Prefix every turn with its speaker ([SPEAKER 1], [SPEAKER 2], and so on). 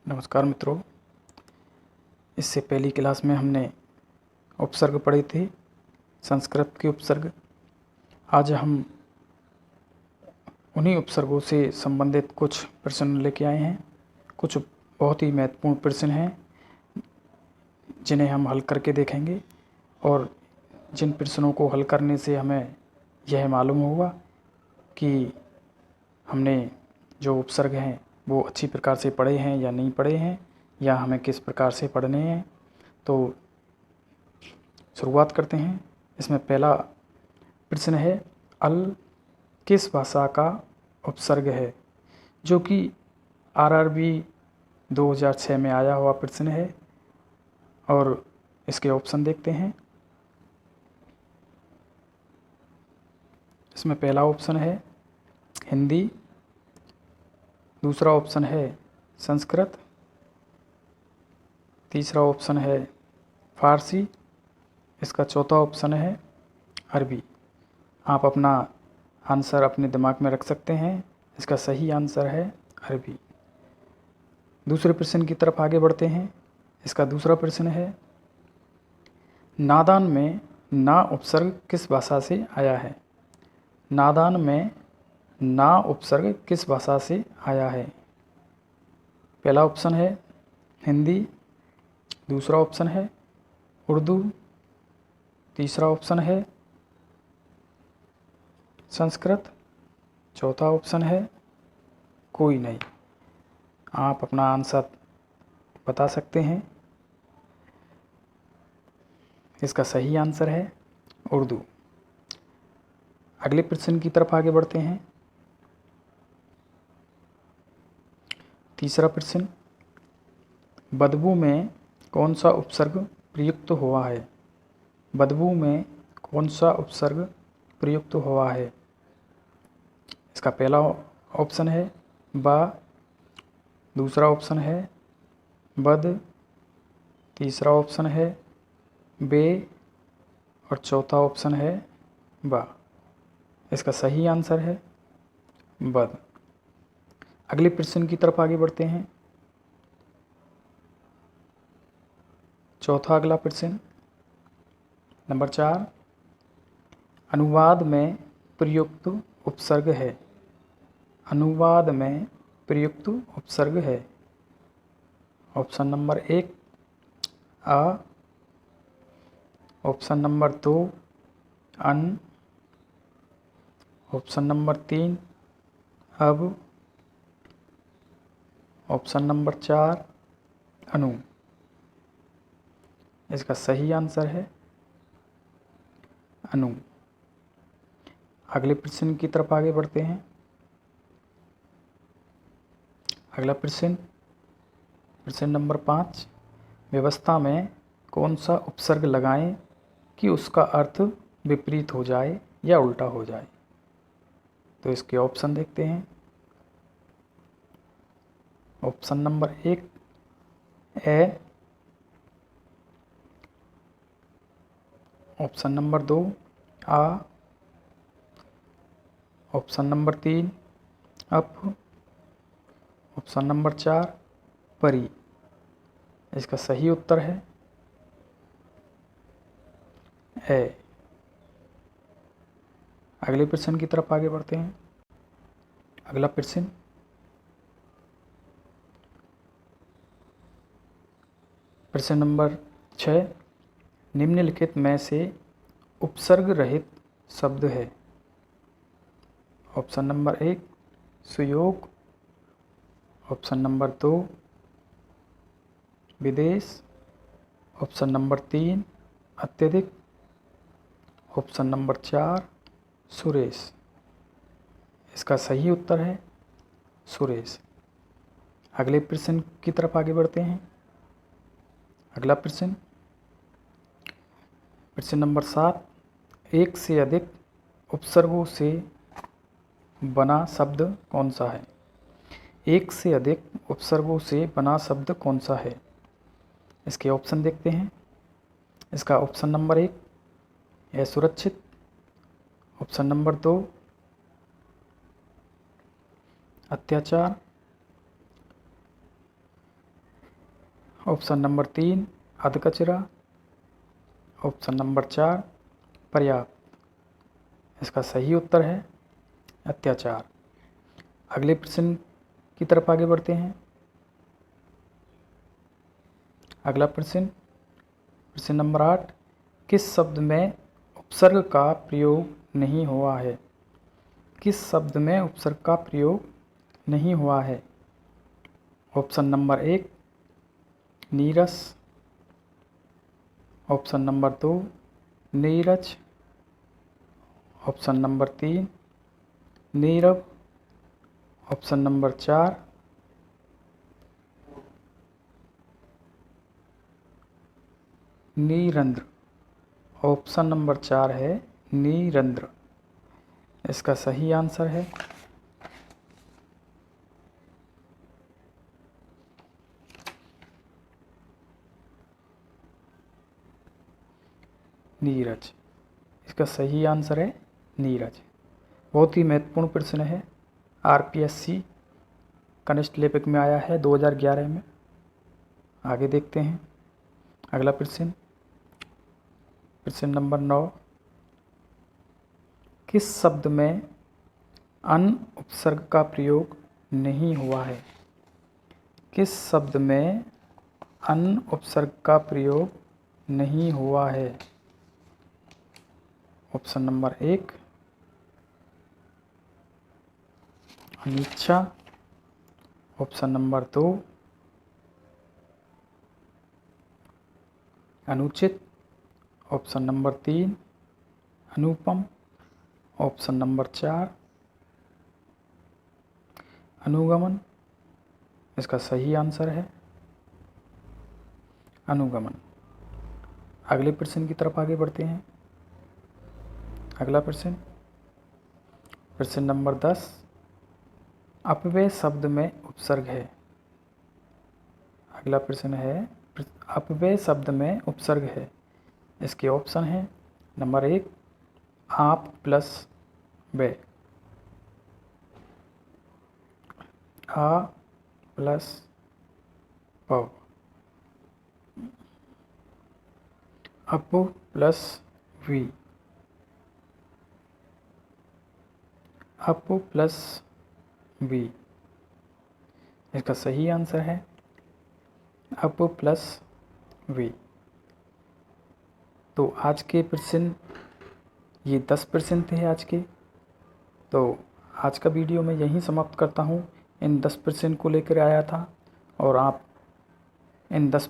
[SPEAKER 1] नमस्कार मित्रों। इससे पहली क्लास में हमने उपसर्ग पढ़े थे, संस्कृत के उपसर्ग। आज हम उन्हीं उपसर्गों से संबंधित कुछ प्रश्न लेके आए हैं। कुछ बहुत ही महत्वपूर्ण प्रश्न हैं जिन्हें हम हल करके देखेंगे, और जिन प्रश्नों को हल करने से हमें यह मालूम होगा कि हमने जो उपसर्ग हैं वो अच्छी प्रकार से पढ़े हैं या नहीं पढ़े हैं, या हमें किस प्रकार से पढ़ने हैं। तो शुरुआत करते हैं। इसमें पहला प्रश्न है, अल किस भाषा का उपसर्ग है, जो कि आरआरबी 2006 में आया हुआ प्रश्न है। और इसके ऑप्शन देखते हैं। इसमें पहला ऑप्शन है हिंदी, दूसरा ऑप्शन है संस्कृत, तीसरा ऑप्शन है फारसी, इसका चौथा ऑप्शन है अरबी। आप अपना आंसर अपने दिमाग में रख सकते हैं। इसका सही आंसर है अरबी। दूसरे प्रश्न की तरफ आगे बढ़ते हैं। इसका दूसरा प्रश्न है, नादान में ना उपसर्ग किस भाषा से आया है। नादान में ना उपसर्ग किस भाषा से आया है। पहला ऑप्शन है हिंदी, दूसरा ऑप्शन है उर्दू, तीसरा ऑप्शन है संस्कृत, चौथा ऑप्शन है कोई नहीं। आप अपना आंसर बता सकते हैं। इसका सही आंसर है उर्दू। अगले प्रश्न की तरफ आगे बढ़ते हैं। तीसरा प्रश्न, बदबू में कौन सा उपसर्ग प्रयुक्त हुआ है। बदबू में कौन सा उपसर्ग प्रयुक्त हुआ है। इसका पहला ऑप्शन है बा, दूसरा ऑप्शन है बद, तीसरा ऑप्शन है बे, और चौथा ऑप्शन है बा। इसका सही आंसर है बद। अगले प्रश्न की तरफ आगे बढ़ते हैं। चौथा अगला प्रश्न नंबर 4, अनुवाद में प्रयुक्त उपसर्ग है। अनुवाद में प्रयुक्त उपसर्ग है। ऑप्शन नंबर 1 आ, ऑप्शन नंबर 2 अन, ऑप्शन नंबर 3 अब, ऑप्शन नंबर 4 अनु। इसका सही आंसर है अनु। अगले प्रश्न की तरफ आगे बढ़ते हैं। अगला प्रश्न नंबर 5, व्यवस्था में कौन सा उपसर्ग लगाएं कि उसका अर्थ विपरीत हो जाए या उल्टा हो जाए। तो इसके ऑप्शन देखते हैं। ऑप्शन नंबर 1 ए, ऑप्शन नंबर 2 आ, ऑप्शन नंबर 3 अप, ऑप्शन नंबर 4 परी। इसका सही उत्तर है ए। अगले प्रश्न की तरफ आगे बढ़ते हैं। अगला प्रश्न नंबर 6, निम्नलिखित में से उपसर्ग रहित शब्द है। ऑप्शन नंबर 1 सुयोग, ऑप्शन नंबर 2 विदेश, ऑप्शन नंबर 3 अत्यधिक, ऑप्शन नंबर 4 सुरेश। इसका सही उत्तर है सुरेश। अगले प्रश्न की तरफ आगे बढ़ते हैं। अगला प्रश्न नंबर 7, एक से अधिक उपसर्गों से बना शब्द कौन सा है। एक से अधिक उपसर्गों से बना शब्द कौन सा है। इसके ऑप्शन देखते हैं। इसका ऑप्शन नंबर 1 है सुरक्षित, ऑप्शन नंबर 2 अत्याचार, ऑप्शन नंबर 3 अधकचरा, ऑप्शन नंबर 4 पर्याप्त। इसका सही उत्तर है अत्याचार। अगले प्रश्न की तरफ आगे बढ़ते हैं। अगला प्रश्न, प्रश्न नंबर 8, किस शब्द में उपसर्ग का प्रयोग नहीं हुआ है? किस शब्द में उपसर्ग का प्रयोग नहीं हुआ है? ऑप्शन नंबर 1 नीरस, ऑप्शन नंबर 2 नीरज, ऑप्शन नंबर 3 नीरव, ऑप्शन नंबर 4 नीरंद्र। ऑप्शन नंबर 4 है नीरंद्र। इसका सही आंसर है नीरज। इसका सही आंसर है नीरज। बहुत ही महत्वपूर्ण प्रश्न है, आरपीएससी कांस्टेबल में आया है 2011 में। आगे देखते हैं अगला प्रश्न, प्रश्न नंबर 9, किस शब्द में अन उपसर्ग का प्रयोग नहीं हुआ है? किस शब्द में अन उपसर्ग का प्रयोग नहीं हुआ है? ऑप्शन नंबर 1 अनिच्छा, ऑप्शन नंबर 2 अनुचित, ऑप्शन नंबर 3 अनुपम, ऑप्शन नंबर 4 अनुगमन। इसका सही आंसर है अनुगमन। अगले प्रश्न की तरफ आगे बढ़ते हैं। अगला प्रश्न, प्रश्न नंबर 10, अपव्यय शब्द में उपसर्ग है। अगला प्रश्न है, अपव्यय शब्द में उपसर्ग है। इसके ऑप्शन हैं नंबर 1 आप प्लस वे, आ प्लस पव, अप प्लस वी, अप प्लस वी। इसका सही आंसर है अप प्लस वी। तो आज के प्रश्न, ये 10 प्रश्न थे आज के। तो आज का वीडियो मैं यहीं समाप्त करता हूँ। इन 10 प्रश्न को लेकर आया था और आप इन 10